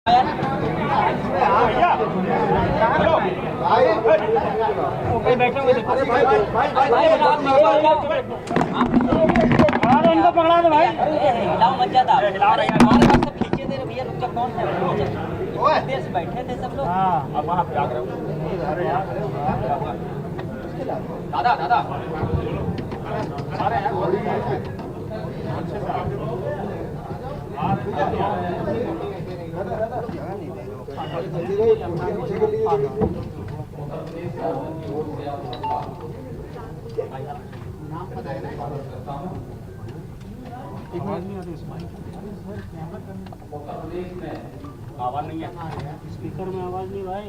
इनको पकड़ा दो भाई। हिलाओ मत ज्यादा। हमारे पास सब खींचे थे भैया, रुक जा। कौन है देर से बैठे थे सब लोग। अब वहाँ पे जाकर दादा दादा आवाज नहीं है, स्पीकर में आवाज नहीं भाई,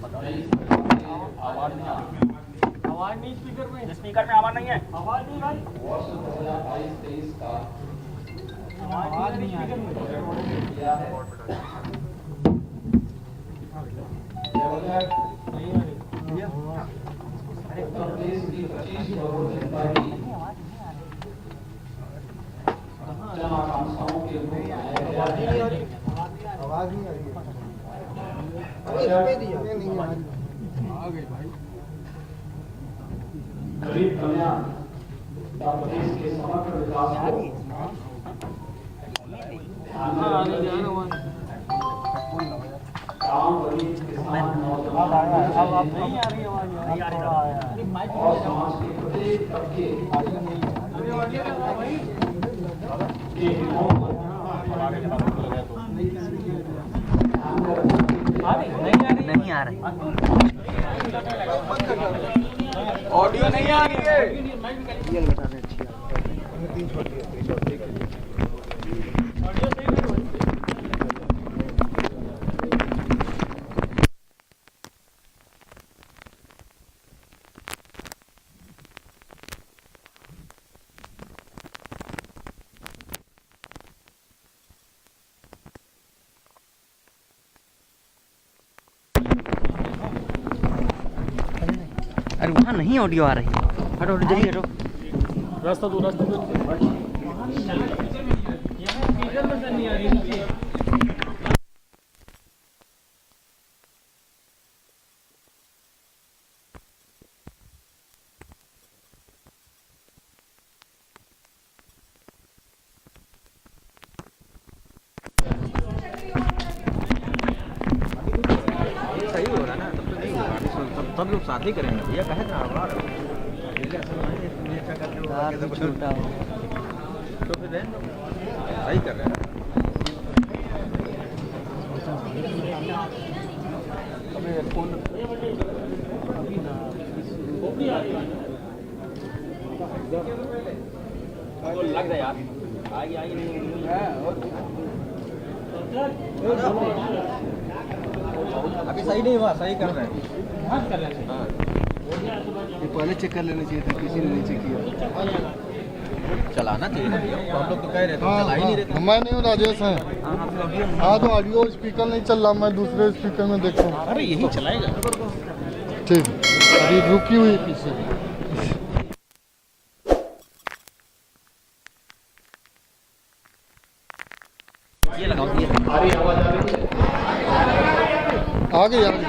आवाज नहीं, आवाज नहीं स्पीकर में आवाज नहीं है, आवाज नहीं भाई, आवाज नहीं स्पीकर में। आवाज नहीं आ रही है। गरीब कल्याण प्रदेश के समग्र विकास को गाँव गरीब किसान नौजवान और समाज के प्रत्येक तबके के हितों को नहीं आ रही। ऑडियो नहीं आ रही है। अरे वहाँ नहीं ऑडियो आ रही है। हटो हटो जल्दी हटो। रास्ता दो, रास्ता दो। सही हो रहा ना, तब तो नहीं होगा, तब लोग साथ ही करेंगे भैया, कहे ना छोटा तो फिर सही कर रहे हैं। लग जाए यार, आगे आगे नहीं अभी सही नहीं हुआ, सही कर रहे हैं। ये पहले चेक कर लेना चाहिए था, किसी ने नहीं चेक किया। चलाना चाहिए ना भैया, हम लोग तो कह रहे थे, चला ही नहीं रहे थे। मैं नहीं हूँ, राजेश है। हाँ तो ऑडियो स्पीकर नहीं चल रहा, मैं दूसरे स्पीकर में देखता हूँ। अरे यही चलाएगा। ठीक, अभी रुकी हुई पीछे। ये लगाओ ये। आ गई आ गई आ गई।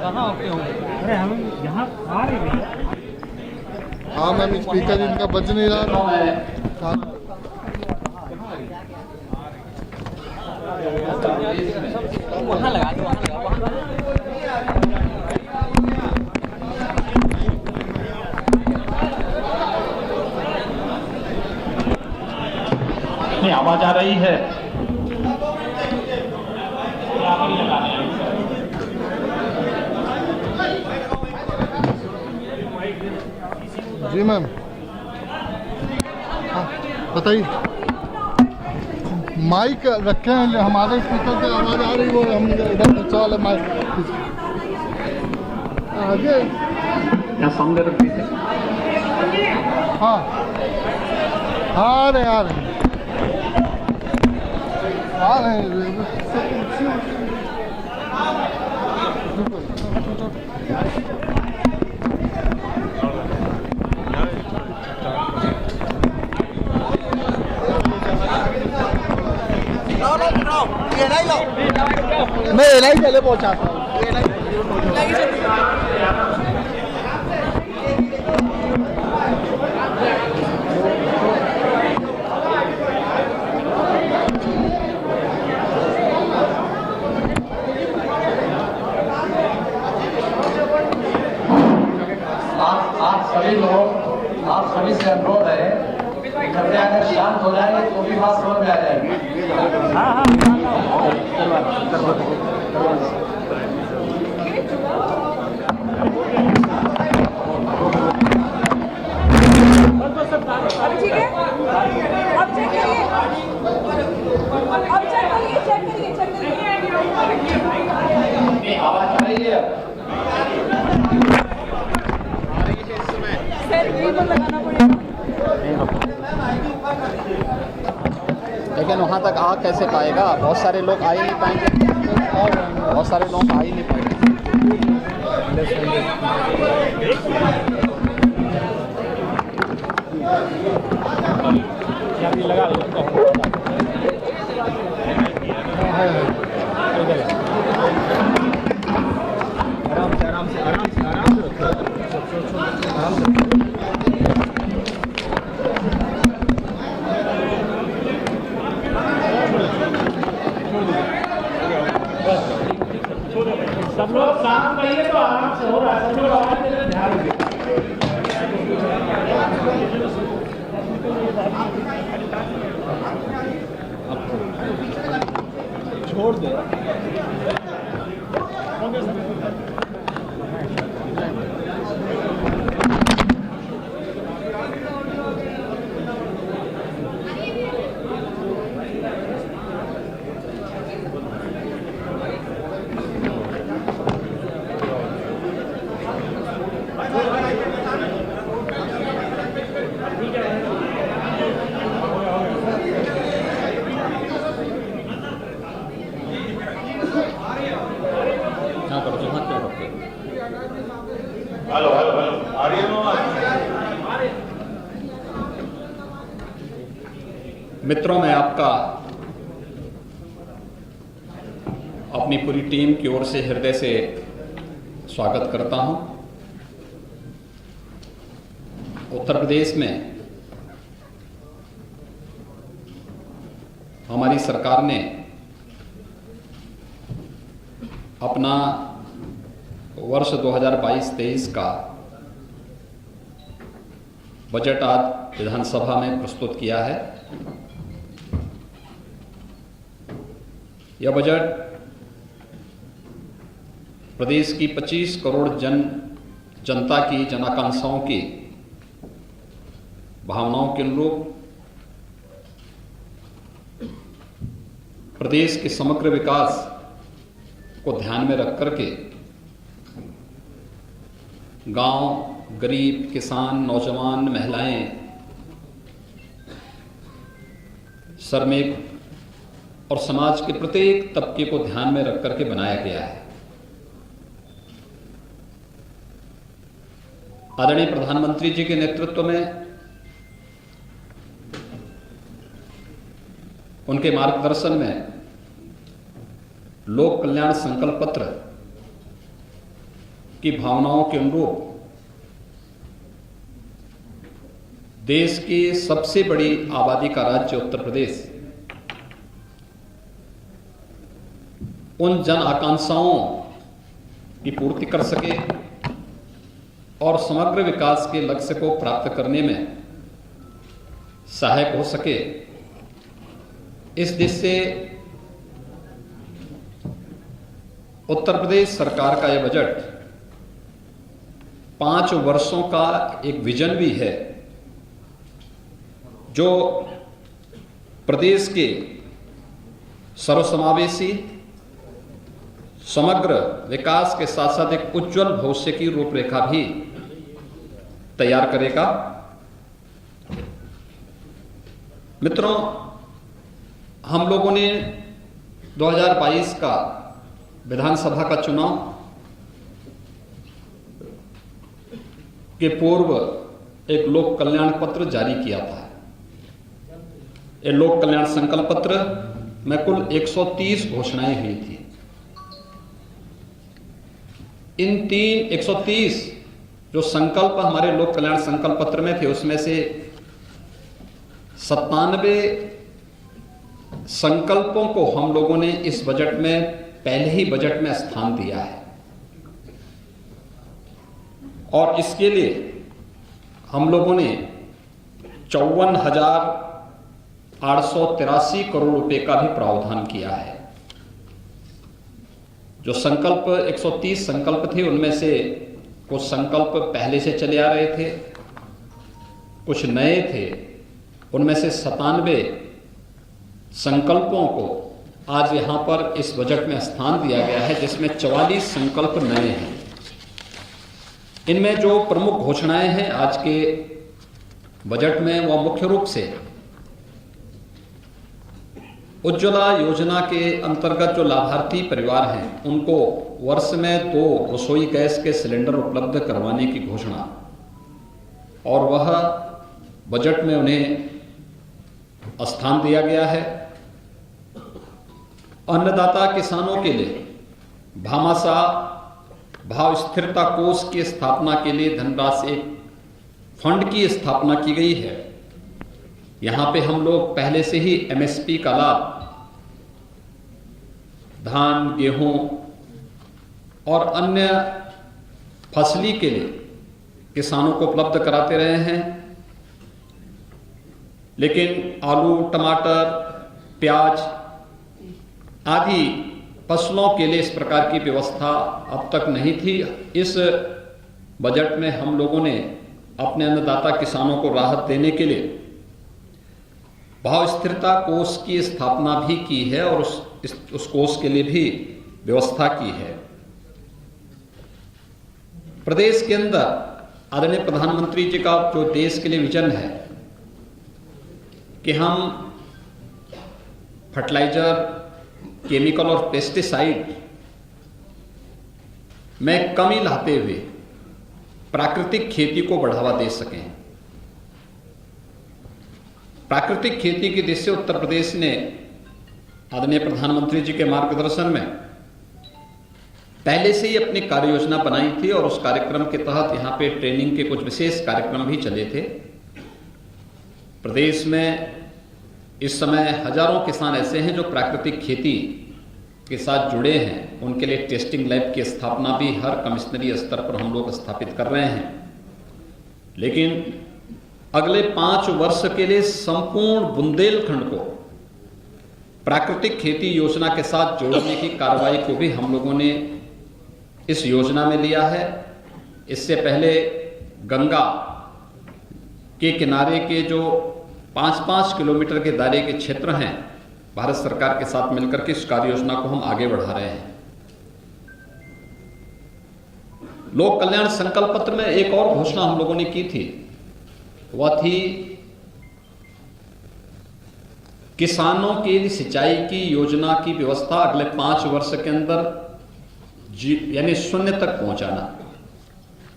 कहाँ होते हो? अरे हम यहाँ आ रहे हैं। हाँ मैम, स्पीकर इनका बज नहीं रहा। हाँ। वहाँ लगा दो, वहाँ लगा, वहाँ लगा। आवाज आ रही है। जी मैम, हाँ बताइए। माइक रखे हैं हमारे स्पीकर से, आवाज़ आ रही वो हम इधर पहुँचा वाले माइक आगे। सामने रख दीजिए। हाँ हाँ आ रहे आ रहे आ रहे हैं। मैं एनआई चले पहुंचाता हूँ। आप सभी से अनुरोध है कृपया अगर शांत हो जाएंगे तो भी बात समझ में आ जाएगी। अब ठीक है, अब चेक करिए, अब चेक करिए। आवाज आ रही है? सर यही तो लगाना पड़ेगा। लेकिन वहाँ तक आ कैसे पाएगा? बहुत सारे लोग आ ही नहीं पाएंगे, बहुत सारे लोग आ ही नहीं पाएंगे। लगा आराम से सब लोग शांत रहिए तो आराम से हो रहा है। सब लोग आवाज दे रहे हैं, ध्यान दीजिए। छोड़ दे। हेलो आ रही है? मित्रों, मैं आपका अपनी पूरी टीम की ओर से हृदय से स्वागत करता हूं। उत्तर प्रदेश में हमारी सरकार ने अपना वर्ष 2022-23 का बजट आज विधानसभा में प्रस्तुत किया है। यह बजट प्रदेश की 25 करोड़ जनता की जनाकांक्षाओं की भावनाओं के अनुरूप प्रदेश के समग्र विकास को ध्यान में रख करके गांव, गरीब, किसान, नौजवान, महिलाएं, श्रमिक और समाज के प्रत्येक तबके को ध्यान में रख करके बनाया गया है। आदरणीय प्रधानमंत्री जी के नेतृत्व में, उनके मार्गदर्शन में लोक कल्याण संकल्प पत्र की भावनाओं के अनुरूप देश की सबसे बड़ी आबादी का राज्य उत्तर प्रदेश उन जन आकांक्षाओं की पूर्ति कर सके और समग्र विकास के लक्ष्य को प्राप्त करने में सहायक हो सके, इस दिशा से उत्तर प्रदेश सरकार का यह बजट 5 वर्षों का एक विजन भी है, जो प्रदेश के सर्वसमावेशी समग्र विकास के साथ साथ एक उज्जवल भविष्य की रूपरेखा भी तैयार करेगा। मित्रों, हम लोगों ने 2022 का विधानसभा का चुनाव के पूर्व एक लोक कल्याण पत्र जारी किया था। ये लोक कल्याण संकल्प पत्र में कुल 130 घोषणाएं हुई थी। इन 130 जो संकल्प हमारे लोक कल्याण संकल्प पत्र में थे, उसमें से 97 संकल्पों को हम लोगों ने इस बजट में पहले ही बजट में स्थान दिया है और इसके लिए हम लोगों ने 54,883 करोड़ रुपए का भी प्रावधान किया है। जो संकल्प 130 संकल्प थे, उनमें से कुछ संकल्प पहले से चले आ रहे थे, कुछ नए थे। उनमें से 97 संकल्पों को आज यहां पर इस बजट में स्थान दिया गया है, जिसमें 44 संकल्प नए हैं। इनमें जो प्रमुख घोषणाएं हैं आज के बजट में, वह मुख्य रूप से उज्ज्वला योजना के अंतर्गत जो लाभार्थी परिवार हैं, उनको वर्ष में 2 रसोई गैस के सिलेंडर उपलब्ध करवाने की घोषणा, और वह बजट में उन्हें स्थान दिया गया है। अन्नदाता किसानों के लिए भामाशाह भाव स्थिरता कोष की स्थापना के लिए धनराशि, एक फंड की स्थापना की गई है। यहां पे हम लोग पहले से ही एमएसपी का लाभ धान, गेहूं और अन्य फसली के लिए किसानों को उपलब्ध कराते रहे हैं, लेकिन आलू, टमाटर, प्याज आदि फसलों के लिए इस प्रकार की व्यवस्था अब तक नहीं थी। इस बजट में हम लोगों ने अपने अन्नदाता किसानों को राहत देने के लिए भाव स्थिरता कोष की स्थापना भी की है और उस कोष के लिए भी व्यवस्था की है। प्रदेश के अंदर आदरणीय प्रधानमंत्री जी का जो देश के लिए विजन है कि हम फर्टिलाइजर, केमिकल और पेस्टिसाइड में कमी लाते हुए प्राकृतिक खेती को बढ़ावा दे सकें। प्राकृतिक खेती की दिशा से उत्तर प्रदेश ने आदरणीय प्रधानमंत्री जी के मार्गदर्शन में पहले से ही अपनी कार्य योजना बनाई थी और उस कार्यक्रम के तहत यहां पे ट्रेनिंग के कुछ विशेष कार्यक्रम भी चले थे। प्रदेश में इस समय हजारों किसान ऐसे हैं जो प्राकृतिक खेती के साथ जुड़े हैं। उनके लिए टेस्टिंग लैब की स्थापना भी हर कमिश्नरी स्तर पर हम लोग स्थापित कर रहे हैं। लेकिन अगले 5 वर्ष के लिए संपूर्ण बुंदेलखंड को प्राकृतिक खेती योजना के साथ जोड़ने की कार्रवाई को भी हम लोगों ने इस योजना में लिया है। इससे पहले गंगा के किनारे के जो 5-5 किलोमीटर के दायरे के क्षेत्र हैं, भारत सरकार के साथ मिलकर के इस कार्य योजना को हम आगे बढ़ा रहे हैं। लोक कल्याण संकल्प पत्र में एक और घोषणा हम लोगों ने की थी, वह थी किसानों के लिए सिंचाई की योजना की व्यवस्था अगले 5 वर्ष के अंदर यानी 0 तक पहुंचाना,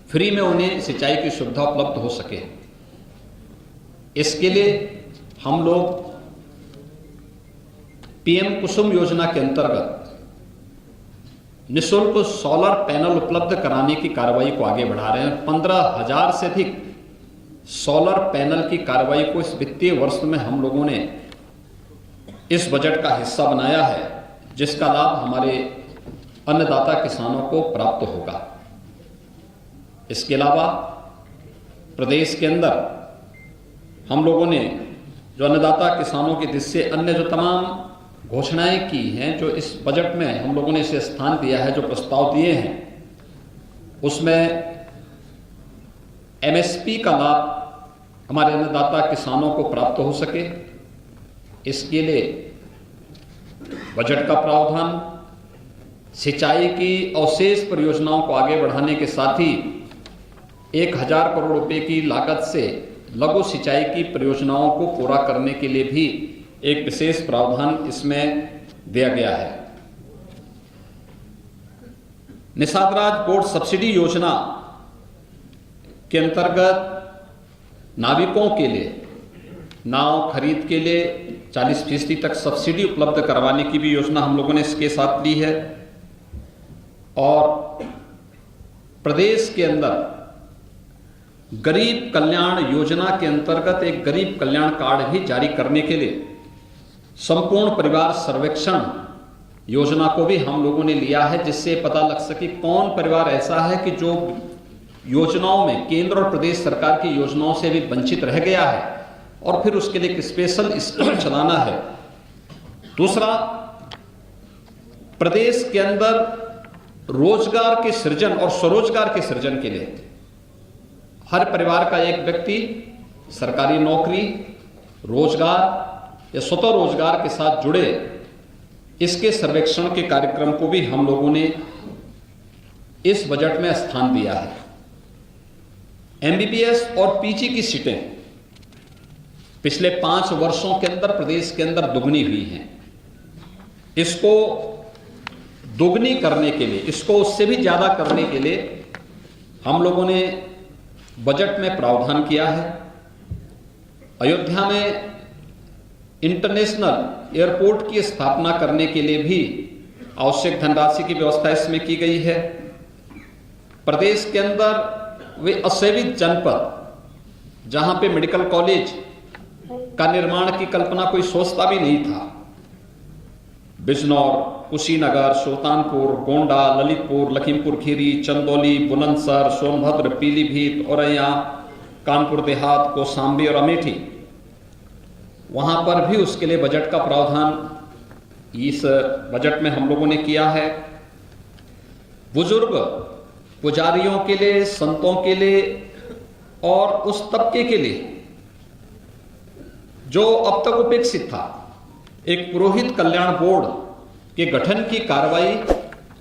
फ्री में उन्हें सिंचाई की सुविधा उपलब्ध हो सके। इसके लिए हम लोग पीएम कुसुम योजना के अंतर्गत निःशुल्क सोलर पैनल उपलब्ध कराने की कार्रवाई को आगे बढ़ा रहे हैं। 15,000 से अधिक सोलर पैनल की कार्रवाई को इस वित्तीय वर्ष में हम लोगों ने इस बजट का हिस्सा बनाया है, जिसका लाभ हमारे अन्नदाता किसानों को प्राप्त होगा। इसके अलावा प्रदेश के अंदर हम लोगों ने जो अन्नदाता किसानों की दृष्टि से अन्य जो तमाम घोषणाएं की हैं, जो इस बजट में हम लोगों ने इसे स्थान दिया है, जो प्रस्ताव दिए हैं, उसमें एमएसपी का लाभ हमारे अन्नदाता किसानों को प्राप्त हो सके, इसके लिए बजट का प्रावधान सिंचाई की अवशेष परियोजनाओं को आगे बढ़ाने के साथ ही 1,000 करोड़ रुपए की लागत से लघु सिंचाई की परियोजनाओं को पूरा करने के लिए भी एक विशेष प्रावधान इसमें दिया गया है। निषाद राज बोर्ड सब्सिडी योजना के अंतर्गत नाविकों के लिए नाव खरीद के लिए 40% तक सब्सिडी उपलब्ध करवाने की भी योजना हम लोगों ने इसके साथ ली है। और प्रदेश के अंदर गरीब कल्याण योजना के अंतर्गत एक गरीब कल्याण कार्ड भी जारी करने के लिए संपूर्ण परिवार सर्वेक्षण योजना को भी हम लोगों ने लिया है, जिससे पता लग सके कौन परिवार ऐसा है कि जो योजनाओं में केंद्र और प्रदेश सरकार की योजनाओं से भी वंचित रह गया है, और फिर उसके लिए एक स्पेशल स्कीम चलाना है। दूसरा, प्रदेश के अंदर रोजगार के सृजन और स्वरोजगार के सृजन के लिए हर परिवार का एक व्यक्ति सरकारी नौकरी, रोजगार या स्वतः रोजगार के साथ जुड़े, इसके सर्वेक्षण के कार्यक्रम को भी हम लोगों ने इस बजट में स्थान दिया है। एमबीबीएस और पीजी की सीटें पिछले 5 वर्षों के अंदर प्रदेश के अंदर दुगनी हुई हैं। इसको दुगनी करने के लिए, इसको उससे भी ज्यादा करने के लिए हम लोगों ने बजट में प्रावधान किया है। अयोध्या में इंटरनेशनल एयरपोर्ट की स्थापना करने के लिए भी आवश्यक धनराशि की व्यवस्था इसमें की गई है। प्रदेश के अंदर वे असेवित जनपद जहां पे मेडिकल कॉलेज का निर्माण की कल्पना कोई सोचता भी नहीं था, बिजनौर, कुशीनगर, सुल्तानपुर, गोंडा, ललितपुर, लखीमपुर खीरी, चंदौली, बुलंदशहर, सोनभद्र, पीलीभीत, औरैया, कानपुर देहात, कौशाम्बी और अमेठी, वहां पर भी उसके लिए बजट का प्रावधान इस बजट में हम लोगों ने किया है। बुजुर्ग पुजारियों के लिए, संतों के लिए और उस तबके के लिए जो अब तक उपेक्षित था, एक पुरोहित कल्याण बोर्ड के गठन की कार्रवाई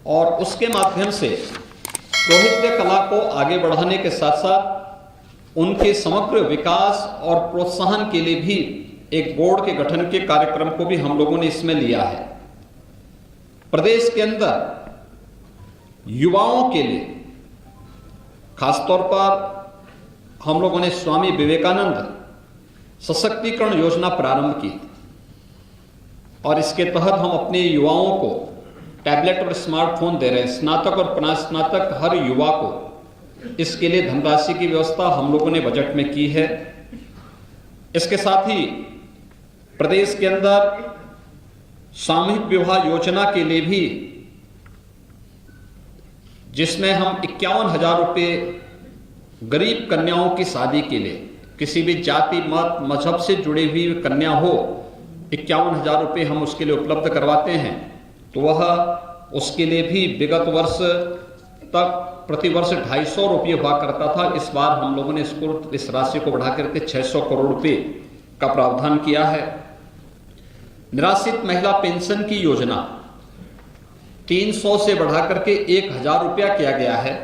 और उसके माध्यम से पुरोहित्य कला को आगे बढ़ाने के साथ साथ उनके समग्र विकास और प्रोत्साहन के लिए भी एक बोर्ड के गठन के कार्यक्रम को भी हम लोगों ने इसमें लिया है। प्रदेश के अंदर युवाओं के लिए खासतौर पर हम लोगों ने स्वामी विवेकानंद सशक्तिकरण योजना प्रारंभ की और इसके तहत हम अपने युवाओं को टैबलेट और स्मार्टफोन दे रहे हैं। स्नातक और स्नातक हर युवा को इसके लिए धनराशि की व्यवस्था हम लोगों ने बजट में की है। इसके साथ ही प्रदेश के अंदर सामूहिक विवाह योजना के लिए भी, जिसमें हम 51,000 रुपये गरीब कन्याओं की शादी के लिए, किसी भी जाति मत मजहब से जुड़ी हुई कन्या हो, 51,000 रुपये हम उसके लिए उपलब्ध करवाते हैं। तो वह उसके लिए भी विगत वर्ष तक प्रतिवर्ष 250 रुपये हुआ करता था। इस बार हम लोगों ने इस राशि को बढ़ा करके 600 करोड़ रुपये का प्रावधान किया है। निराश्रित महिला पेंशन की योजना 300 से बढ़ा करके 1,000 रुपया किया गया है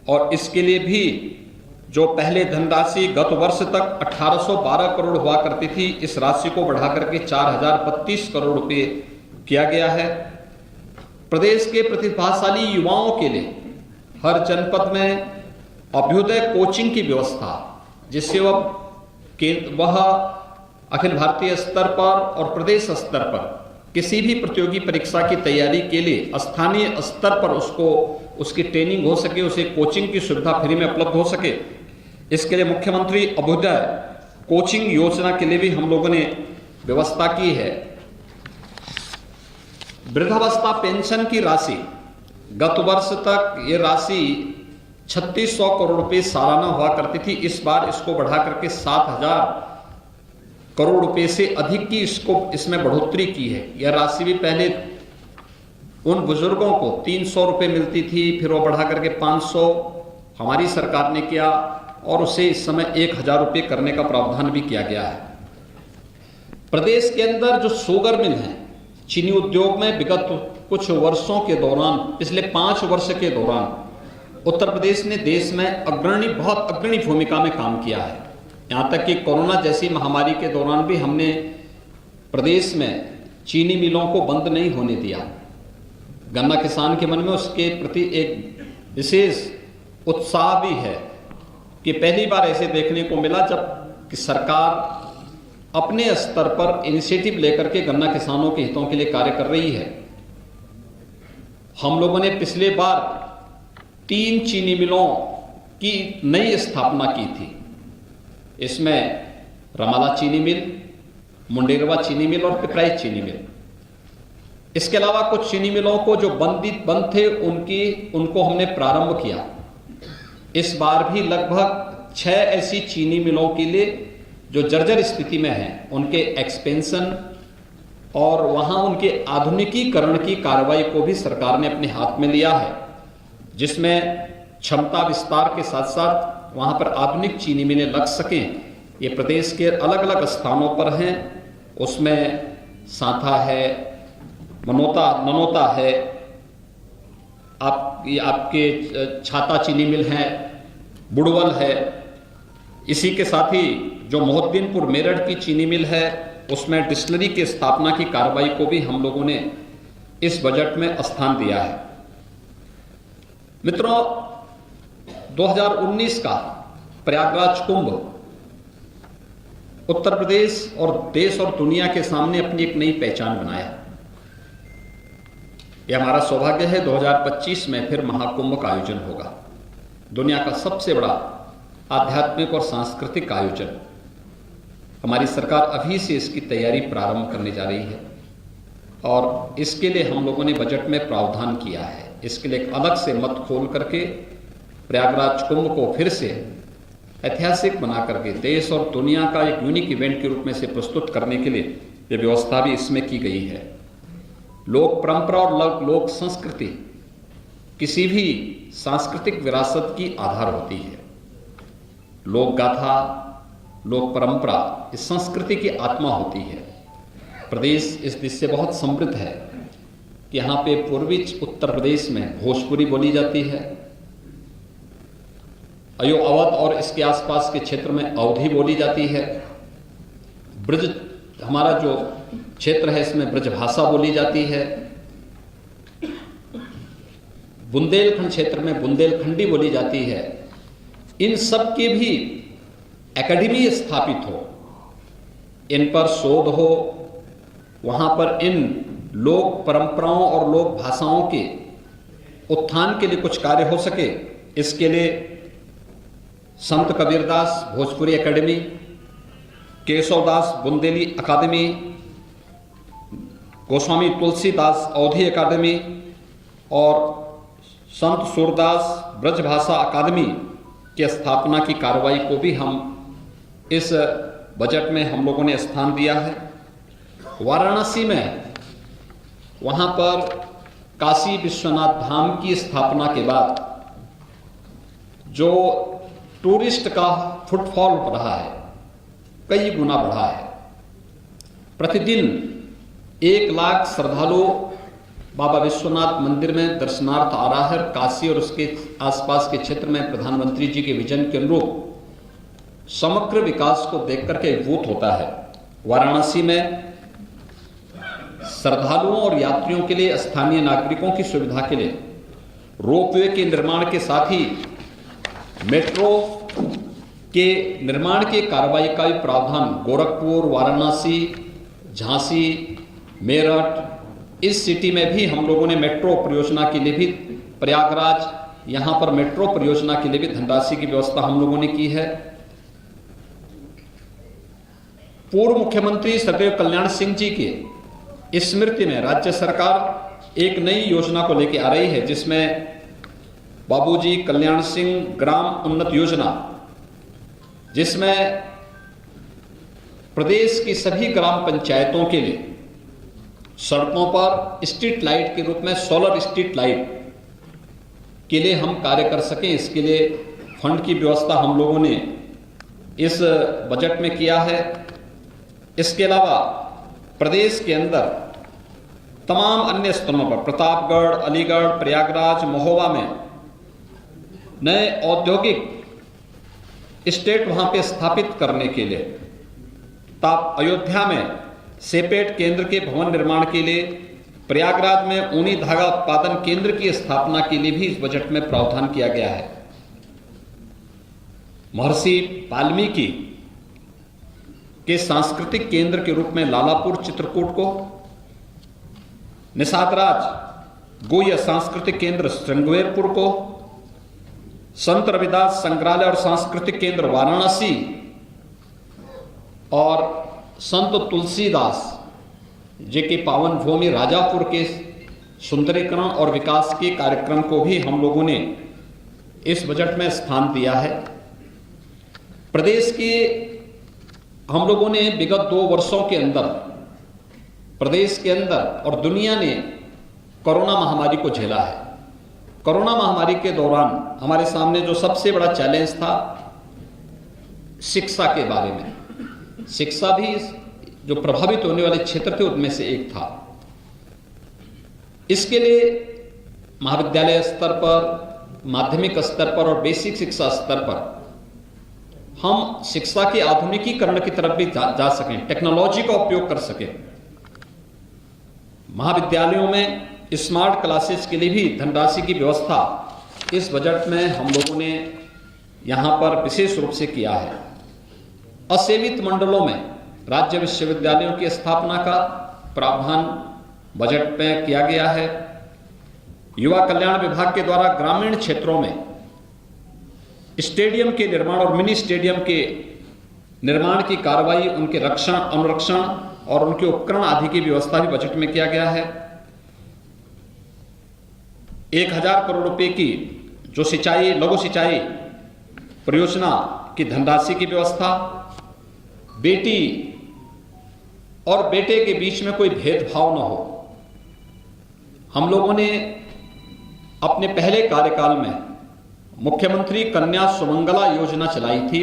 और इसके लिए भी जो पहले धनराशि गत वर्ष तक 1812 करोड़ हुआ करती थी, इस राशि को बढ़ा करके 4,032 करोड़ रुपए किया गया है। प्रदेश के प्रतिभाशाली युवाओं के लिए हर जनपद में अभ्युदय कोचिंग की व्यवस्था, जिससे वह अखिल भारतीय स्तर पर और प्रदेश स्तर पर किसी भी प्रतियोगी परीक्षा की तैयारी के लिए स्थानीय स्तर पर उसकी ट्रेनिंग हो सके, उसे कोचिंग की सुविधा फ्री में उपलब्ध हो सके। इसके लिए मुख्यमंत्री अभ्युदय कोचिंग योजना के लिए भी हम लोगों ने व्यवस्था की है। वृद्धावस्था पेंशन की राशि गत वर्ष तक ये राशि 3600 करोड़ रुपए सालाना हुआ करती थी। इस बार इसको बढ़ा करके 7,000 करोड़ रुपए से अधिक की इसमें बढ़ोतरी की है। यह राशि भी पहले उन बुजुर्गों को 300 रुपए मिलती थी, फिर वो बढ़ा करके 500 हमारी सरकार ने किया और उसे इस समय 1,000 रुपये करने का प्रावधान भी किया गया है। प्रदेश के अंदर जो शुगर मिल है, चीनी उद्योग में विगत कुछ वर्षों के दौरान, पिछले 5 वर्ष के दौरान उत्तर प्रदेश ने देश में बहुत अग्रणी भूमिका में काम किया है। यहाँ तक कि कोरोना जैसी महामारी के दौरान भी हमने प्रदेश में चीनी मिलों को बंद नहीं होने दिया। गन्ना किसान के मन में उसके प्रति एक विशेष उत्साह भी है कि पहली बार ऐसे देखने को मिला जब कि सरकार अपने स्तर पर इनिशिएटिव लेकर के गन्ना किसानों के हितों के लिए कार्य कर रही है। हम लोगों ने पिछले बार 3 चीनी मिलों की नई स्थापना की थी। इसमें रमाला चीनी मिल, मुंडेरवा चीनी मिल और पिपराइच चीनी मिल। इसके अलावा कुछ चीनी मिलों को जो बंद थे उनको हमने प्रारंभ किया। इस बार भी लगभग 6 ऐसी चीनी मिलों के लिए जो जर्जर स्थिति में हैं, उनके एक्सपेंशन और वहां उनके आधुनिकीकरण की कार्रवाई को भी सरकार ने अपने हाथ में लिया है, जिसमें क्षमता विस्तार के साथ साथ वहां पर आधुनिक चीनी मिलें लग सकें। ये प्रदेश के अलग अलग स्थानों पर हैं। उसमें सांथा है, ननोता है, आपके छाता चीनी मिल है, बुड़वल है। इसी के साथ ही जो मोहद्दीनपुर मेरठ की चीनी मिल है, उसमें डिस्टिलरी की स्थापना की कार्रवाई को भी हम लोगों ने इस बजट में स्थान दिया है। मित्रों, 2019 का प्रयागराज कुंभ उत्तर प्रदेश और देश और दुनिया के सामने अपनी एक नई पहचान बनाया। यह हमारा सौभाग्य है 2025 में फिर महाकुंभ का आयोजन होगा। दुनिया का सबसे बड़ा आध्यात्मिक और सांस्कृतिक आयोजन। हमारी सरकार अभी से इसकी तैयारी प्रारंभ करने जा रही है और इसके लिए हम लोगों ने बजट में प्रावधान किया है। इसके लिए एक अलग से मत खोल करके प्रयागराज कुंभ को फिर से ऐतिहासिक बना करके देश और दुनिया का एक यूनिक इवेंट के रूप में से प्रस्तुत करने के लिए ये व्यवस्था भी इसमें की गई है। लोक परंपरा और लोक संस्कृति किसी भी सांस्कृतिक विरासत की आधार होती है। लोक गाथा, लोक परंपरा इस संस्कृति की आत्मा होती है। प्रदेश इस दिश से बहुत समृद्ध है कि यहाँ पे पूर्वी उत्तर प्रदेश में भोजपुरी बोली जाती है, अवध और इसके आसपास के क्षेत्र में अवधी बोली जाती है, ब्रज हमारा जो क्षेत्र है इसमें ब्रजभाषा बोली जाती है, बुंदेलखंड क्षेत्र में बुंदेलखंडी बोली जाती है। इन सब की भी एकेडमी स्थापित हो, इन पर शोध हो, वहां पर इन लोक परंपराओं और लोक भाषाओं के उत्थान के लिए कुछ कार्य हो सके, इसके लिए संत कबीरदास भोजपुरी एकेडमी, केशवदास बुंदेली अकादमी, गोस्वामी तुलसीदास अवधी अकादमी और संत सूरदास ब्रजभाषा अकादमी की स्थापना की कार्रवाई को भी हम इस बजट में हम लोगों ने स्थान दिया है। वाराणसी में वहाँ पर काशी विश्वनाथ धाम की स्थापना के बाद जो टूरिस्ट का फुटफॉल बढ़ा है, कई गुना बढ़ा है। प्रतिदिन 1 लाख श्रद्धालु बाबा विश्वनाथ मंदिर में दर्शनार्थ आ रहा है। काशी और उसके आसपास के क्षेत्र में प्रधानमंत्री जी के विजन के अनुरूप समग्र विकास को देख करके अभिभूत होता है। वाराणसी में श्रद्धालुओं और यात्रियों के लिए, स्थानीय नागरिकों की सुविधा के लिए रोपवे के निर्माण के साथ ही मेट्रो के निर्माण की कार्रवाई का भी प्रावधान गोरखपुर, वाराणसी, झांसी, मेरठ, इस सिटी में भी हम लोगों ने मेट्रो परियोजना के लिए भी, प्रयागराज, यहाँ पर मेट्रो परियोजना के लिए भी धनराशि की व्यवस्था हम लोगों ने की है। पूर्व मुख्यमंत्री सदैव कल्याण सिंह जी के स्मृति में राज्य सरकार एक नई योजना को लेकर आ रही है, जिसमें बाबूजी कल्याण सिंह ग्राम उन्नत योजना, जिसमें प्रदेश की सभी ग्राम पंचायतों के लिए सड़कों पर स्ट्रीट लाइट के रूप में सोलर स्ट्रीट लाइट के लिए हम कार्य कर सकें, इसके लिए फंड की व्यवस्था हम लोगों ने इस बजट में किया है। इसके अलावा प्रदेश के अंदर तमाम अन्य स्थानों पर प्रतापगढ़, अलीगढ़, प्रयागराज, महोबा में नए औद्योगिक स्टेट वहां पे स्थापित करने के लिए, अयोध्या में सेपेट केंद्र के भवन निर्माण के लिए, प्रयागराज में ऊनी धागा उत्पादन केंद्र की स्थापना के लिए भी इस बजट में प्रावधान किया गया है। महर्षि वाल्मीकि के सांस्कृतिक केंद्र के रूप में लालापुर चित्रकूट को, निषादराज गोया सांस्कृतिक केंद्र श्रृंगवेरपुर को, संत रविदास संग्रहालय और सांस्कृतिक केंद्र वाराणसी और संत तुलसीदास जी के पावन भूमि राजापुर के सुंदरीकरण और विकास के कार्यक्रम को भी हम लोगों ने इस बजट में स्थान दिया है। प्रदेश के हम लोगों ने विगत 2 वर्षों के अंदर प्रदेश के अंदर और दुनिया ने कोरोना महामारी को झेला है। कोरोना महामारी के दौरान हमारे सामने जो सबसे बड़ा चैलेंज था शिक्षा के बारे में, शिक्षा भी जो प्रभावित होने वाले क्षेत्र थे उनमें से एक था। इसके लिए महाविद्यालय स्तर पर, माध्यमिक स्तर पर और बेसिक शिक्षा स्तर पर हम शिक्षा के आधुनिकीकरण की तरफ भी जा सकें, टेक्नोलॉजी का उपयोग कर सकें। महाविद्यालयों में स्मार्ट क्लासेस के लिए भी धनराशि की व्यवस्था इस बजट में हम लोगों ने यहां पर विशेष रूप से किया है। असेवित मंडलों में राज्य विश्वविद्यालयों की स्थापना का प्रावधान बजट में किया गया है। युवा कल्याण विभाग के द्वारा ग्रामीण क्षेत्रों में स्टेडियम के निर्माण और मिनी स्टेडियम के निर्माण की कार्रवाई, उनके रक्षण, अनुरक्षण और उनके उपकरण आदि की व्यवस्था भी बजट में किया गया है। 1000 करोड़ रुपए की जो सिंचाई, लघु सिंचाई परियोजना की धनराशि की व्यवस्था, बेटी और बेटे के बीच में कोई भेदभाव न हो। हम लोगों ने अपने पहले कार्यकाल में मुख्यमंत्री कन्या सुमंगला योजना चलाई थी।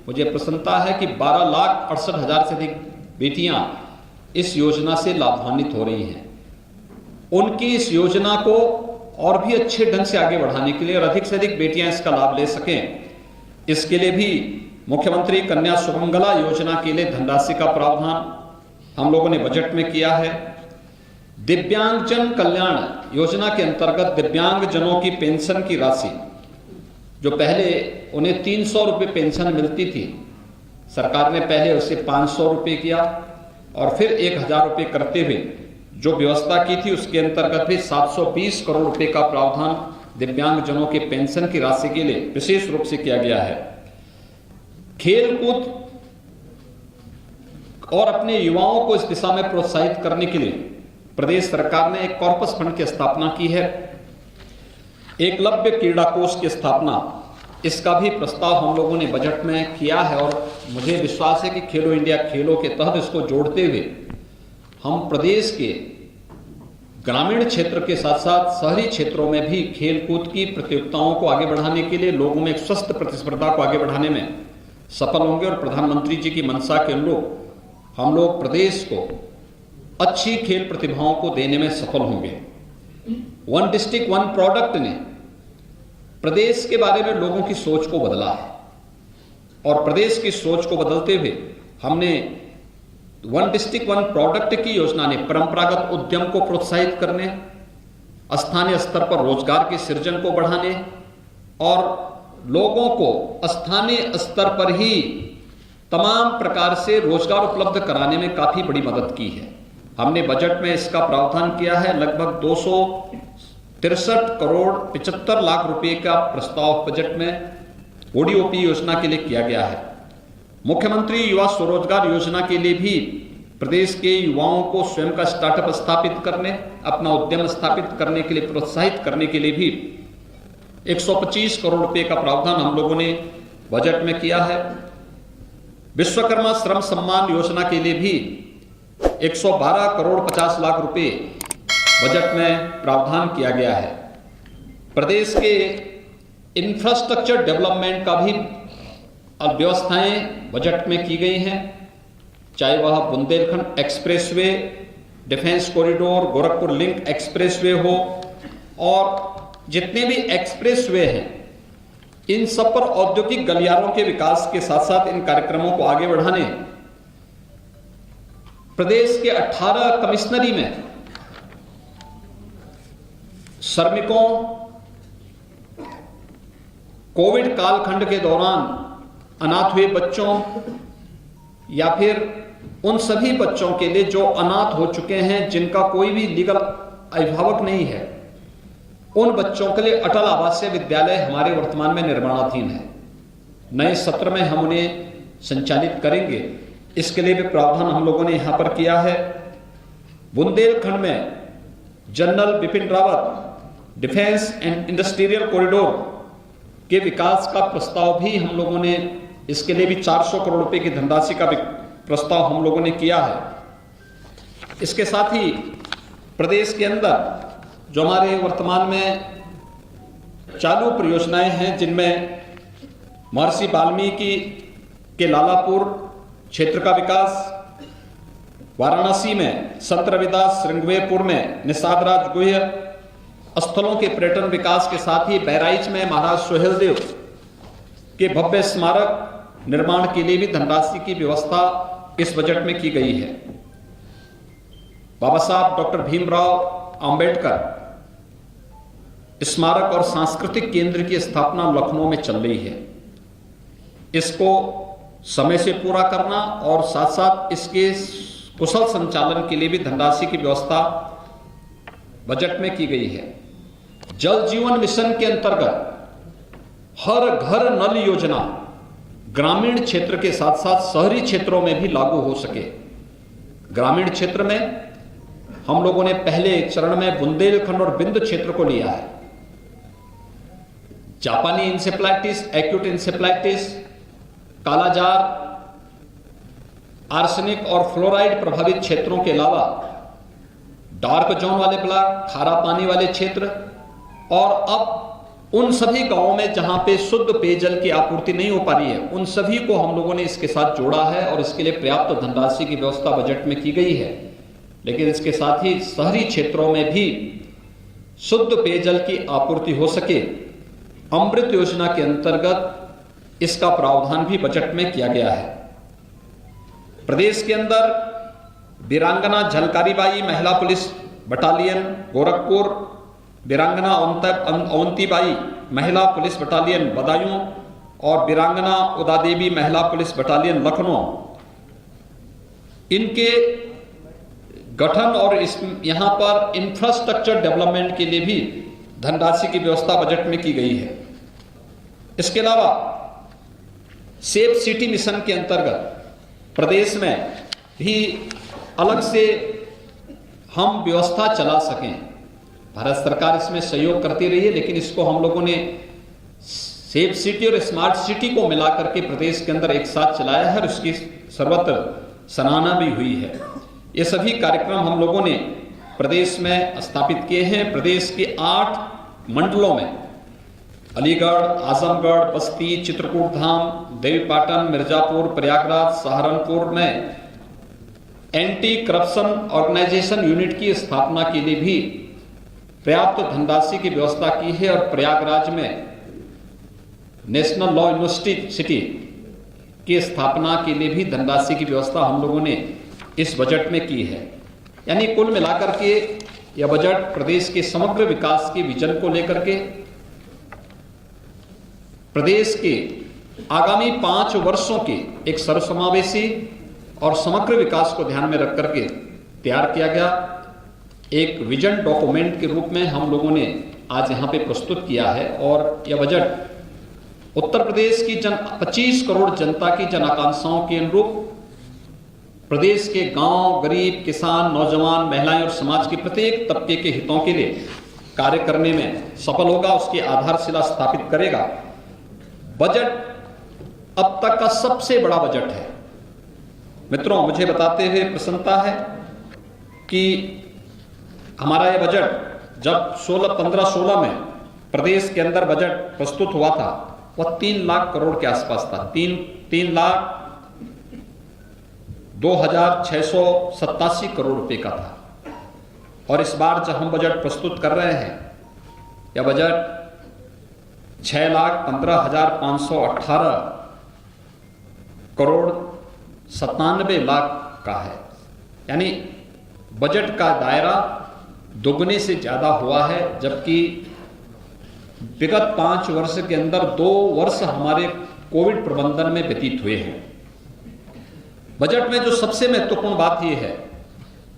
मुझे प्रसन्नता है कि 12,68,000 से अधिक बेटियां इस योजना से लाभान्वित हो रही हैं। उनकी इस योजना को और भी अच्छे ढंग से आगे बढ़ाने के लिए और अधिक से अधिक बेटियां इसका लाभ ले सकें, इसके लिए भी मुख्यमंत्री कन्या सुमंगला योजना के लिए धनराशि का प्रावधान हम लोगों ने बजट में किया है। दिव्यांगजन कल्याण योजना के अंतर्गत दिव्यांगजनों की पेंशन की राशि, जो पहले उन्हें 300 रुपये पेंशन मिलती थी, सरकार ने पहले उसे 500 रुपये किया और फिर 1000 रुपये करते हुए जो व्यवस्था की थी उसके अंतर्गत भी 720 करोड़ रुपए का प्रावधान दिव्यांगजनों के पेंशन की राशि के लिए विशेष रूप से किया गया है। खेलकूद और अपने युवाओं को इस दिशा में प्रोत्साहित करने के लिए प्रदेश सरकार ने एक कॉर्पस फंड की स्थापना की है। एकलव्य क्रीड़ा कोष की स्थापना, इसका भी प्रस्ताव हम लोगों ने बजट में किया है और मुझे विश्वास है कि खेलो इंडिया खेलों के तहत इसको जोड़ते हुए हम प्रदेश के ग्रामीण क्षेत्र के साथ साथ शहरी क्षेत्रों में भी खेलकूद की प्रतियोगिताओं को आगे बढ़ाने के लिए, लोगों में एक स्वस्थ प्रतिस्पर्धा को आगे बढ़ाने में सफल होंगे और प्रधानमंत्री जी की मंशा के अनुरूप हम लोग प्रदेश को अच्छी खेल प्रतिभाओं को देने में सफल होंगे। वन डिस्ट्रिक्ट वन प्रोडक्ट ने प्रदेश के बारे में लोगों की सोच को बदला है और प्रदेश की सोच को बदलते हुए हमने वन डिस्ट्रिक्ट वन प्रोडक्ट की योजना ने परंपरागत उद्यम को प्रोत्साहित करने, स्थानीय स्तर पर रोजगार के सृजन को बढ़ाने और लोगों को स्थानीय स्तर पर ही तमाम प्रकार से रोजगार उपलब्ध कराने में काफी बड़ी मदद की है। हमने बजट में इसका प्रावधान किया है। लगभग 263 करोड़ 75 लाख रुपए का प्रस्ताव बजट में ओडीओपी योजना के लिए किया गया है। मुख्यमंत्री युवा स्वरोजगार योजना के लिए भी प्रदेश के युवाओं को स्वयं का स्टार्टअप स्थापित करने, अपना उद्यम स्थापित करने के लिए प्रोत्साहित करने के लिए भी 125 करोड़ रुपए का प्रावधान हम लोगों ने बजट में किया है। विश्वकर्मा श्रम सम्मान योजना के लिए भी 112 करोड़ 50 लाख रुपए बजट में प्रावधान किया गया है। प्रदेश के इंफ्रास्ट्रक्चर डेवलपमेंट का भी व्यवस्थाएं बजट में की गई हैं, चाहे वह Bundelkhand expressway, defence corridor, Gorakhpur link expressway हो और जितने भी एक्सप्रेसवे हैं इन सब पर औद्योगिक गलियारों के विकास के साथ साथ इन कार्यक्रमों को आगे बढ़ाने प्रदेश के 18 कमिश्नरी में श्रमिकों, कोविड कालखंड के दौरान अनाथ हुए बच्चों या फिर उन सभी बच्चों के लिए जो अनाथ हो चुके हैं, जिनका कोई भी लीगल अभिभावक नहीं है, उन बच्चों के लिए अटल आवासीय विद्यालय हमारे वर्तमान में निर्माणाधीन है। नए सत्र में हम उन्हें संचालित करेंगे। इसके लिए भी प्रावधान हम लोगों ने यहां पर किया है। बुंदेलखंड में general Bipin Rawat defence and industrial corridor के विकास का प्रस्ताव भी हम लोगों ने, इसके लिए भी 400 करोड़ रुपए की धनराशि का प्रस्ताव हम लोगों ने किया है। इसके साथ ही प्रदेश के अंदर जो हमारे वर्तमान में चालू परियोजनाएं हैं, जिनमें महर्षि वाल्मीकि के लालापुर क्षेत्र का विकास, वाराणसी में संत रविदास श्रृंगवेरपुर में निषाद राज गुह्य स्थलों के पर्यटन विकास के साथ ही बहराइच में महाराज सोहेलदेव के भव्य स्मारक निर्माण के लिए भी धनराशि की व्यवस्था इस बजट में की गई है। बाबा साहब डॉक्टर भीमराव अंबेडकर स्मारक और सांस्कृतिक केंद्र की स्थापना लखनऊ में चल रही है। इसको समय से पूरा करना और साथ साथ इसके कुशल संचालन के लिए भी धनराशि की व्यवस्था बजट में की गई है। जल जीवन मिशन के अंतर्गत हर घर नल योजना ग्रामीण क्षेत्र के साथ साथ शहरी क्षेत्रों में भी लागू हो सके। ग्रामीण क्षेत्र में हम लोगों ने पहले चरण में बुंदेलखंड और बिंद क्षेत्र को लिया है। जापानी इंसेफ्लाइटिस, एक्यूट इंसेफ्लाइटिस, कालाजार, आर्सेनिक और फ्लोराइड प्रभावित क्षेत्रों के अलावा डार्क जोन वाले ब्लॉक, खारा पानी वाले क्षेत्र और अब उन सभी गांवों में जहां पे शुद्ध पेयजल की आपूर्ति नहीं हो पा रही है, उन सभी को हम लोगों ने इसके साथ जोड़ा है और इसके लिए पर्याप्त धनराशि की व्यवस्था बजट में की गई है। लेकिन इसके साथ ही शहरी क्षेत्रों में भी शुद्ध पेयजल की आपूर्ति हो सके, अमृत योजना के अंतर्गत इसका प्रावधान भी बजट में किया गया है। प्रदेश के अंदर वीरांगना झलकारीबाई महिला पुलिस बटालियन गोरखपुर, वीरांगना अवंतीबाई महिला पुलिस बटालियन बदायूं और वीरांगना उदादेवी महिला पुलिस बटालियन लखनऊ, इनके गठन और यहां पर इंफ्रास्ट्रक्चर डेवलपमेंट के लिए भी धनराशि की व्यवस्था बजट में की गई है। इसके अलावा सेफ सिटी मिशन के अंतर्गत प्रदेश में भी अलग से हम व्यवस्था चला सकें। भारत सरकार इसमें सहयोग करती रही है, लेकिन इसको हम लोगों ने सेफ सिटी और स्मार्ट सिटी को मिलाकर के प्रदेश के अंदर एक साथ चलाया है और उसकी सर्वत्र सराहना भी हुई है। ये सभी कार्यक्रम हम लोगों ने प्रदेश में स्थापित किए हैं। प्रदेश के 8 मंडलों में अलीगढ़, आजमगढ़, बस्ती, चित्रकूट धाम, देवीपाटन, मिर्जापुर, प्रयागराज, सहारनपुर में एंटी करप्शन ऑर्गेनाइजेशन यूनिट की स्थापना के लिए भी पर्याप्त धनराशि की व्यवस्था की है और प्रयागराज में नेशनल लॉ यूनिवर्सिटी की स्थापना के लिए भी धनराशि की व्यवस्था हम लोगों ने इस बजट में की है। यानी कुल मिलाकर के यह बजट प्रदेश के समग्र विकास के विजन को लेकर के प्रदेश के आगामी 5 वर्षों के एक सर्वसमावेशी और समग्र विकास को ध्यान में रख करके तैयार किया गया एक विजन डॉक्यूमेंट के रूप में हम लोगों ने आज यहाँ पे प्रस्तुत किया है। और यह बजट उत्तर प्रदेश की 25 करोड़ जनता की जन आकांक्षाओं के अनुरूप प्रदेश के गांव, गरीब, किसान, नौजवान, महिलाएं और समाज के प्रत्येक तबके के हितों के लिए कार्य करने में सफल होगा, उसकी आधारशिला स्थापित करेगा। बजट अब तक का सबसे बड़ा बजट है। मित्रों, मुझे बताते हुए प्रसन्नता है कि हमारा यह बजट जब 15-16 में प्रदेश के अंदर बजट प्रस्तुत हुआ था, वह 3 लाख करोड़ के आसपास था। 3,02,687 करोड़ रुपए का था। और इस बार जब हम बजट प्रस्तुत कर रहे हैं, यह बजट 6,15,518 करोड़ 97 लाख का है। यानी बजट का दायरा दोगुने से ज्यादा हुआ है, जबकि विगत 5 वर्ष के अंदर 2 वर्ष हमारे कोविड प्रबंधन में व्यतीत हुए हैं। बजट में जो सबसे महत्वपूर्ण बात यह है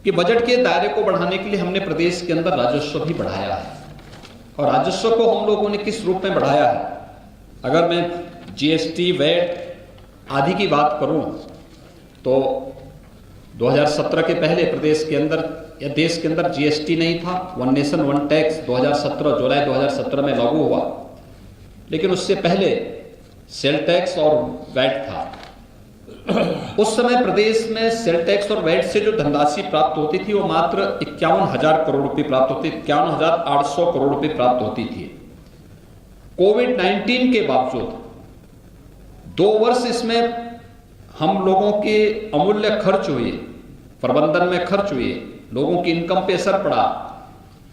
कि बजट के दायरे को बढ़ाने के लिए हमने प्रदेश के अंदर राजस्व भी बढ़ाया है। और राजस्व को हम लोगों ने किस रूप में बढ़ाया है? अगर मैं जीएसटी, वैट आदि की बात करूं तो 2017 के पहले प्रदेश के अंदर या देश के अंदर जीएसटी नहीं था। वन नेशन वन टैक्स 2017 जुलाई 2017 में लागू हुआ, लेकिन उससे पहले सेल टैक्स और वैट था। उस समय प्रदेश में सेल टैक्स और वैट से जो धनराशि प्राप्त होती थी वो मात्र 51,000 करोड़ रुपए प्राप्त होती, 51,800 करोड़ रुपए प्राप्त होती थी। कोविड-19 के बावजूद 2 वर्ष इसमें हम लोगों के अमूल्य खर्च हुए, प्रबंधन में खर्च हुए, लोगों की इनकम पे असर पड़ा,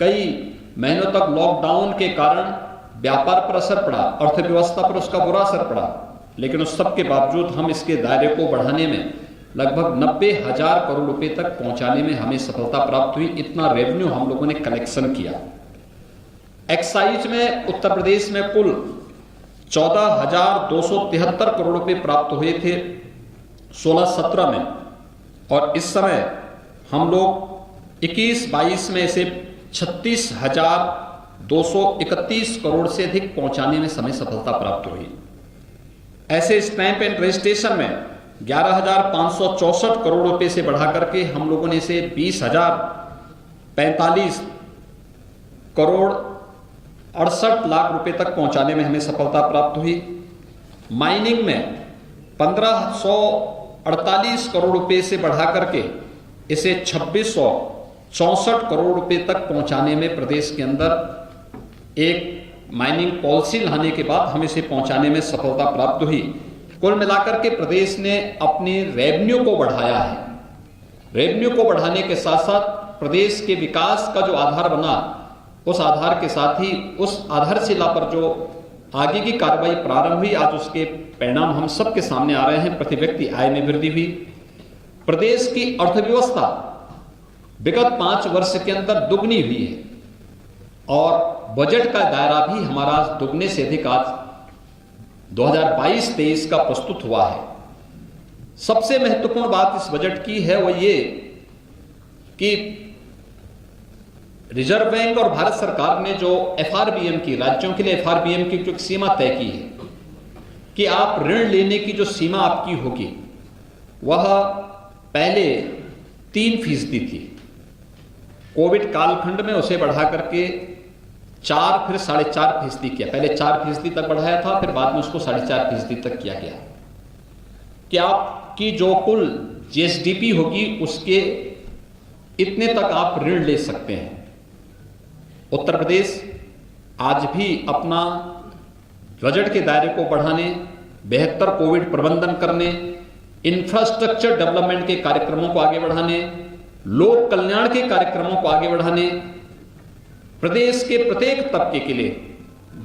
कई महीनों तक लॉकडाउन के कारण व्यापार पर असर पड़ा, अर्थव्यवस्था पर उसका बुरा असर पड़ा, लेकिन उस सब के बावजूद हम इसके दायरे को बढ़ाने में लगभग 90,000 करोड़ रुपए तक पहुंचाने में हमें सफलता प्राप्त हुई। इतना रेवेन्यू हम लोगों ने कलेक्शन किया। एक्साइज में उत्तर प्रदेश में कुल 14,273 करोड़ रुपए प्राप्त हुए थे 16-17 में, और इस समय हम लोग 21-22 में इसे 36,231 करोड़ से अधिक पहुंचाने में हमें सफलता प्राप्त हुई। ऐसे स्टैंप एंड रजिस्ट्रेशन में 11,564 करोड़ रुपए से बढ़ा करके हम लोगों ने इसे 20,045 करोड़ 68 लाख रुपए तक पहुंचाने में हमें सफलता प्राप्त हुई। माइनिंग में 1,548 करोड़ रुपए से बढ़ा करके इसे 2,664 करोड़ रुपए तक पहुंचाने में प्रदेश के अंदर एक माइनिंग पॉलिसी लाने के बाद हमें इसे पहुंचाने में सफलता प्राप्त हुई। कुल मिलाकर के प्रदेश ने अपने रेवेन्यू को बढ़ाया है। रेवेन्यू को बढ़ाने के साथ साथ प्रदेश के विकास का जो आधार बना, उस आधार के साथ ही उस आधारशिला पर जो आगे की कार्रवाई प्रारंभ हुई, आज उसके परिणाम हम सबके सामने आ रहे हैं। प्रति व्यक्ति आय में वृद्धि हुई। प्रदेश की अर्थव्यवस्था विगत 5 वर्ष के अंदर दुगनी हुई है, और बजट का दायरा भी हमारा दुगने से अधिक आज 2022-23 का प्रस्तुत हुआ है। सबसे महत्वपूर्ण बात इस बजट की है वो ये कि रिजर्व बैंक और भारत सरकार ने जो एफआरबीएम की, राज्यों के लिए एफआरबीएम की जो सीमा तय की है कि आप ऋण लेने की जो सीमा आपकी होगी वह पहले 3% थी। कोविड कालखंड में उसे बढ़ा करके 4 फिर 4.5% किया। पहले 4% तक बढ़ाया था, फिर बाद में उसको 4.5% तक किया गया कि आपकी जो कुल जीएसडीपी होगी उसके इतने तक आप ऋण ले सकते हैं। उत्तर प्रदेश आज भी अपना बजट के दायरे को बढ़ाने, बेहतर कोविड प्रबंधन करने, इंफ्रास्ट्रक्चर डेवलपमेंट के कार्यक्रमों को आगे बढ़ाने, लोक कल्याण के कार्यक्रमों को आगे बढ़ाने, प्रदेश के प्रत्येक तबके के लिए,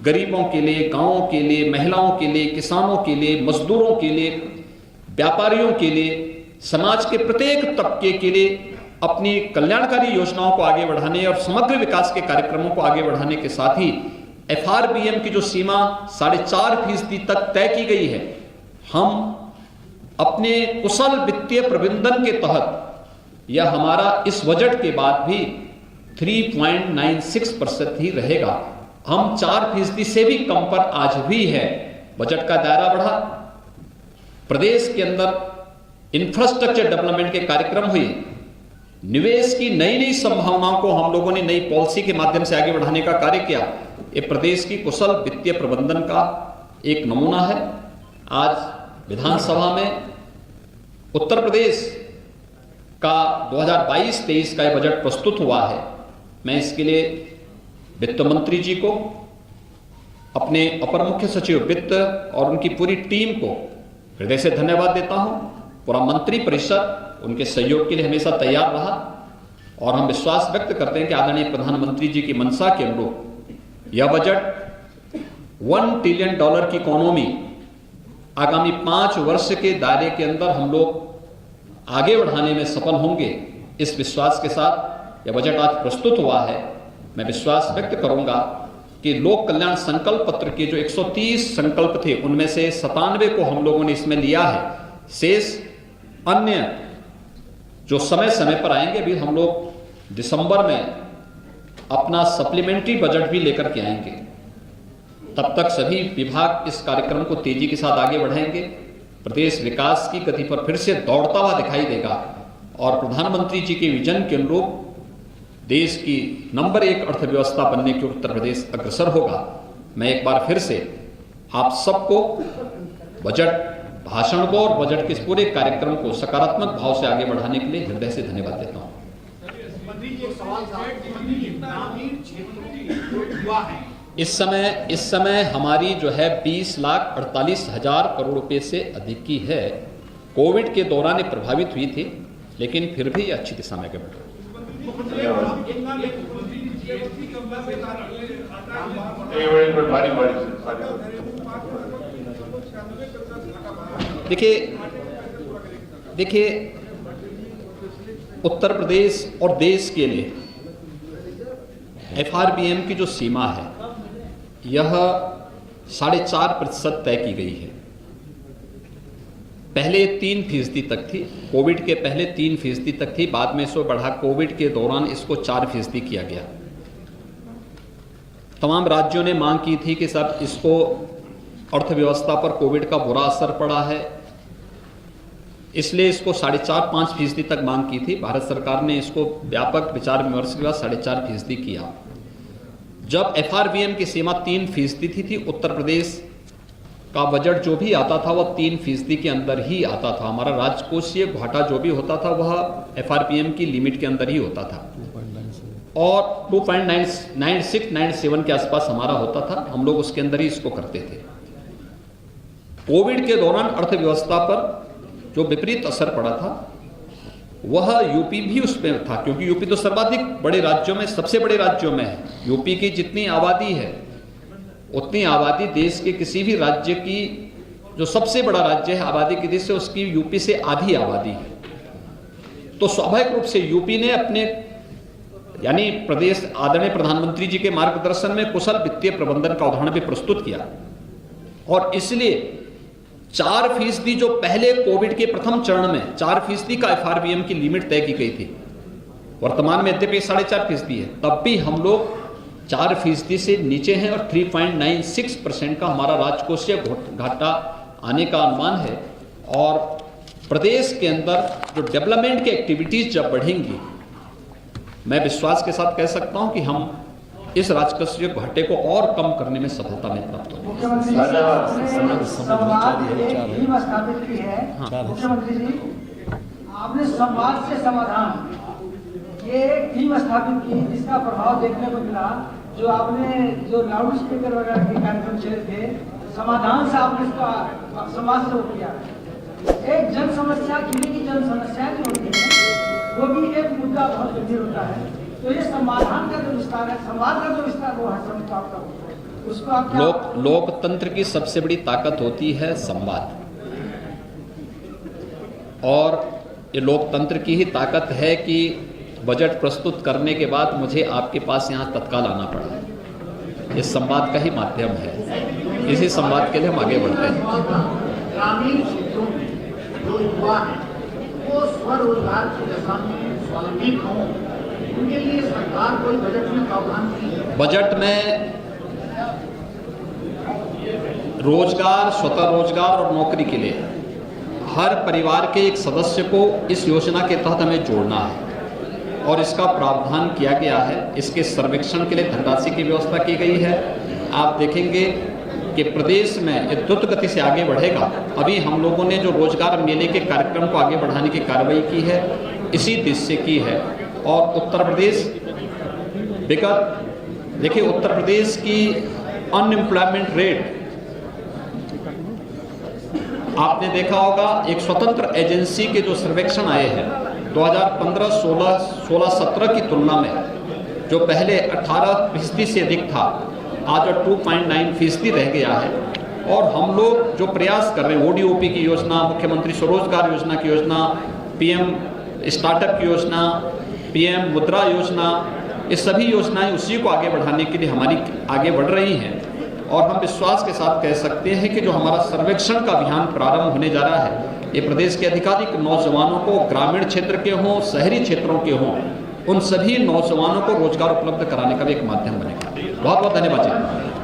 गरीबों के लिए, गांवों के लिए, महिलाओं के लिए, किसानों के लिए, मजदूरों के लिए, व्यापारियों के लिए, समाज के प्रत्येक तबके के लिए अपनी कल्याणकारी योजनाओं को आगे बढ़ाने और समग्र विकास के कार्यक्रमों को आगे बढ़ाने के साथ ही एफआरबीएम की जो सीमा 4.5% तक तय की गई है, हम अपने कुशल वित्तीय प्रबंधन के तहत यह हमारा इस बजट के बाद भी 3.96% ही रहेगा। हम 4% से भी कम पर आज भी है। बजट का दायरा बढ़ा, प्रदेश के अंदर इंफ्रास्ट्रक्चर डेवलपमेंट के कार्यक्रम हुए, निवेश की नई नई संभावनाओं को हम लोगों ने नई पॉलिसी के माध्यम से आगे बढ़ाने का कार्य किया। ये प्रदेश की कुशल वित्तीय प्रबंधन का एक नमूना है। आज विधानसभा में उत्तर प्रदेश का 2022-23 का बजट प्रस्तुत हुआ है। मैं इसके लिए वित्त मंत्री जी को, अपने अपर मुख्य सचिव वित्त और उनकी पूरी टीम को हृदय से धन्यवाद देता हूं। पूरा मंत्री परिषद उनके सहयोग के लिए हमेशा तैयार रहा, और हम विश्वास व्यक्त करते हैं कि आदरणीय प्रधानमंत्री जी की मंशा के अनुरूप यह बजट $1 ट्रिलियन की इकोनॉमी आगामी 5 वर्ष के दायरे के अंदर हम लोग आगे बढ़ाने में सफल होंगे। इस विश्वास के साथ यह बजट आज प्रस्तुत हुआ है। मैं विश्वास व्यक्त करूंगा कि लोक कल्याण संकल्प पत्र के जो 130 संकल्प थे उनमें से 97 को हम लोगों ने इसमें लिया है। शेष अन्य जो समय समय पर आएंगे, भी हम लोग दिसंबर में अपना सप्लीमेंट्री बजट भी लेकर के आएंगे। तब तक सभी विभाग इस कार्यक्रम को तेजी के साथ आगे बढ़ाएंगे। प्रदेश विकास की गति पर फिर से दौड़ता हुआ दिखाई देगा और प्रधानमंत्री जी के विजन के अनुरूप देश की नंबर 1 अर्थव्यवस्था बनने की उत्तर प्रदेश अग्रसर होगा। मैं एक बार फिर से आप सबको बजट भाषण को और बजट के इस पूरे कार्यक्रम को सकारात्मक भाव से आगे बढ़ाने के लिए हृदय से धन्यवाद देता हूं। इस समय हमारी जो है 20,48,000 करोड़ रुपए से अधिक की है। कोविड के दौरान ये प्रभावित हुई थी, लेकिन फिर भी अच्छी दिशा में आगे बढ़ रही है। देखिए उत्तर प्रदेश और देश के लिए FRBM की जो सीमा है यह 4.5% तय की गई है। पहले 3% तक थी, कोविड के पहले 3% तक थी, बाद में इसको बढ़ा कोविड के दौरान इसको 4% किया गया। तमाम राज्यों ने मांग की थी कि सब इसको अर्थव्यवस्था पर कोविड का बुरा असर पड़ा है, इसलिए इसको 4.5-5% तक मांग की थी। भारत सरकार ने इसको व्यापक विचार विमर्श के बाद 4.5% किया। जब FRBM की सीमा 3% थी, उत्तर प्रदेश का बजट जो भी आता था वह 3% के अंदर ही आता था। हमारा राजकोषीय घाटा जो भी होता था वह FRBM की लिमिट के अंदर ही होता था और 2.96-97 के आसपास हमारा होता था। हम लोग उसके अंदर ही इसको करते थे। कोविड के दौरान अर्थव्यवस्था पर जो विपरीत असर पड़ा था वह यूपी भी उसमें था, क्योंकि यूपी तो सर्वाधिक बड़े राज्यों में, सबसे बड़े राज्यों में है। यूपी की जितनी आबादी है उतनी आबादी देश के किसी भी राज्य की, जो सबसे बड़ा राज्य है आबादी की दृष्टि से, उसकी यूपी से आधी आबादी है। तो स्वाभाविक रूप से यूपी ने अपने यानी प्रदेश आदरणीय प्रधानमंत्री जी के मार्गदर्शन में कुशल वित्तीय प्रबंधन का उदाहरण भी प्रस्तुत किया और इसलिए 4% जो पहले कोविड के प्रथम चरण में 4% का FRBM की लिमिट तय की गई थी, वर्तमान में यद्यपि 4.5% है, तब भी हम लोग 4% से नीचे हैं और 3.96% का हमारा राजकोषीय घाटा आने का अनुमान है। और प्रदेश के अंदर जो डेवलपमेंट की एक्टिविटीज जब बढ़ेंगी, मैं विश्वास के साथ कह सकता हूं कि हम इस राजकोषीय घाटे को और कम करने में सफलता में प्राप्त होगी। मुख्यमंत्री जी, आपने संवाद से समाधान ये टीम स्थापित की, जिसका प्रभाव देखने को मिला। जो आपने जो लाउड स्पीकर वगैरह के कार्यक्रम चले थे, समाधान से आपने इसका समाज से किया। एक जन समस्या, किसी की जन समस्या जो होती है वो भी एक मुद्दा बहुत गंभीर होता है। तो ये समाधान का जो विस्तार है, संवाद का जो विस्तार वो है, उसको आप लोकतंत्र की सबसे बड़ी ताकत होती है संवाद, और ये लोकतंत्र की ही ताकत है कि बजट प्रस्तुत करने के बाद मुझे आपके पास यहाँ तत्काल आना पड़ा। ये संवाद का ही माध्यम है, इसी संवाद के लिए हम आगे बढ़ते हैं। ग्रामीण क्षेत्रों में जो युवा है वो स्वरोजगार की दिशा में स्वावलंबी हों, उनके लिए सरकार कोई बजट में प्रावधान की है? बजट में रोजगार, स्वतः रोजगार और नौकरी के लिए हर परिवार के एक सदस्य को इस योजना के तहत हमें जोड़ना है और इसका प्रावधान किया गया है। इसके सर्वेक्षण के लिए धनराशि की व्यवस्था की गई है। आप देखेंगे कि प्रदेश में द्रुत गति से आगे बढ़ेगा। अभी हम लोगों ने जो रोजगार मेले के कार्यक्रम को आगे बढ़ाने की कार्रवाई की है, इसी दिशा से की है। और उत्तर प्रदेश विगत, देखिए उत्तर प्रदेश की अनएम्प्लॉयमेंट रेट आपने देखा होगा, एक स्वतंत्र एजेंसी के जो सर्वेक्षण आए हैं 2015, 16, 17 की तुलना में जो पहले 18% से अधिक था, आज 2.9% रह गया है। और हम लोग जो प्रयास कर रहे हैं, ODOP की योजना, मुख्यमंत्री स्वरोजगार योजना की योजना, PM स्टार्टअप की योजना, PM मुद्रा योजना, ये सभी योजनाएं उसी को आगे बढ़ाने के लिए हमारी आगे बढ़ रही हैं। और हम विश्वास के साथ कह सकते हैं कि जो हमारा सर्वेक्षण का अभियान प्रारंभ होने जा रहा है, ये प्रदेश के अधिकाधिक नौजवानों को, ग्रामीण क्षेत्र के हों, शहरी क्षेत्रों के हों, उन सभी नौजवानों को रोजगार उपलब्ध कराने का भी एक माध्यम बनेगा। बहुत बहुत धन्यवाद जी।